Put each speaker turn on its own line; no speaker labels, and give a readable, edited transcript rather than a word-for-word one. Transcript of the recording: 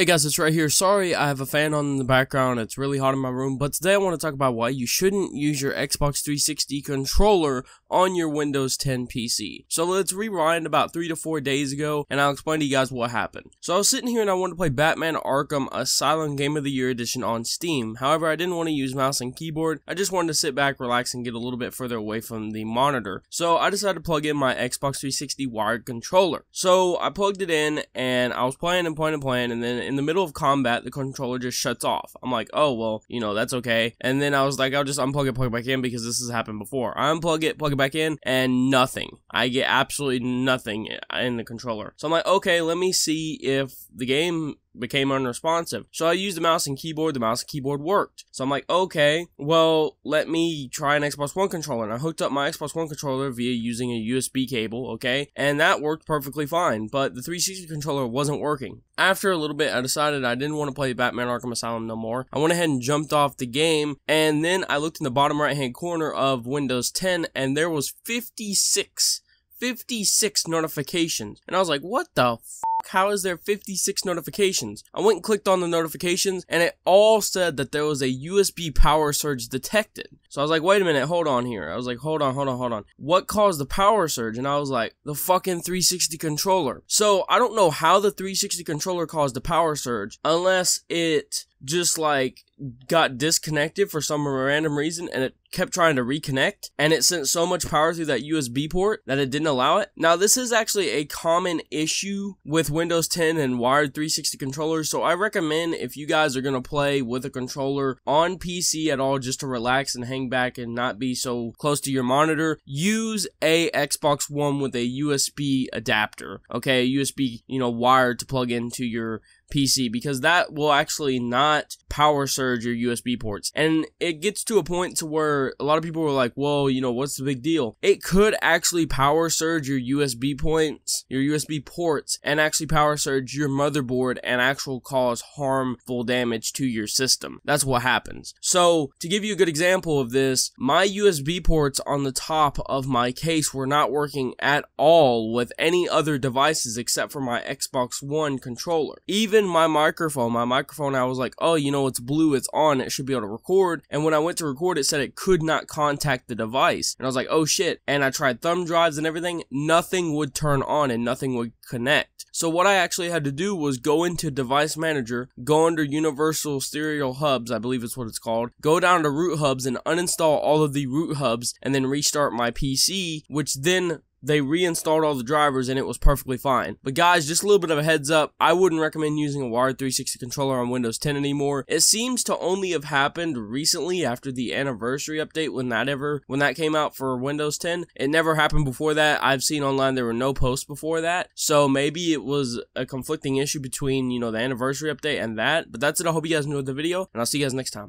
Hey guys, it's right here. Sorry, I have a fan on in the background. It's really hot in my room, but today I want to talk about why you shouldn't use your Xbox 360 controller on your Windows 10 PC. So let's rewind about 3 to 4 days ago, and I'll explain to you guys what happened. So I was sitting here and I wanted to play Batman Arkham Asylum Game of the Year Edition on Steam. However, I didn't want to use mouse and keyboard. I just wanted to sit back, relax, and get a little bit further away from the monitor. So I decided to plug in my Xbox 360 wired controller. So I plugged it in, and I was playing, and then in the middle of combat, the controller just shuts off. I'm like, oh, well, you know, that's okay. And then I was like, I'll just unplug it, plug it back in, because this has happened before. I unplug it, plug it back in, and nothing. I get absolutely nothing in the controller. So I'm like, okay, let me see if the game became unresponsive. So I used the mouse and keyboard. The mouse and keyboard worked. So I'm like, okay, well, let me try an Xbox One controller. And I hooked up my Xbox One controller via using a USB cable, okay? And that worked perfectly fine, but the 360 controller wasn't working. After a little bit, I decided I didn't want to play Batman Arkham Asylum no more. I went ahead and jumped off the game, and then I looked in the bottom right-hand corner of Windows 10, and there was 56 notifications. And I was like, what the how is there 56 notifications? I went and clicked on the notifications, and it all said that there was a USB power surge detected. So I was like, wait a minute, hold on here. I was like, hold on. What caused the power surge? And I was like, the fucking 360 controller. So I don't know how the 360 controller caused the power surge, unless it just like got disconnected for some random reason and it kept trying to reconnect and it sent so much power through that USB port that it didn't allow it. Now this is actually a common issue with Windows 10 and wired 360 controllers, so I recommend if you guys are going to play with a controller on PC at all just to relax and hang back and not be so close to your monitor, use a Xbox One with a USB adapter, okay, a USB, wired to plug into your PC, because that will actually not power surge your USB ports. And it gets to a point to where a lot of people were like, well, what's the big deal? It could actually power surge your USB points, your USB ports, and actually power surge your motherboard and actually cause harmful damage to your system. That's what happens. So to give you a good example of this, my USB ports on the top of my case were not working at all with any other devices except for my Xbox One controller. Even my microphone, I was like, oh, it's blue, it's on, it should be able to record. And when I went to record, it said it could not contact the device. And I was like, oh shit. And I tried thumb drives and everything, nothing would turn on and nothing would connect. So what I actually had to do was go into Device Manager, go under Universal Serial Hubs, I believe it's what it's called, go down to Root Hubs and uninstall all of the Root Hubs and then restart my PC, which then they reinstalled all the drivers and it was perfectly fine. But guys, just a little bit of a heads up, I wouldn't recommend using a wired 360 controller on Windows 10 anymore. It seems to only have happened recently after the anniversary update when that came out for Windows 10. It never happened before that. I've seen online there were no posts before that. So maybe it was a conflicting issue between, the anniversary update and that. But that's it. I hope you guys enjoyed the video, and I'll see you guys next time.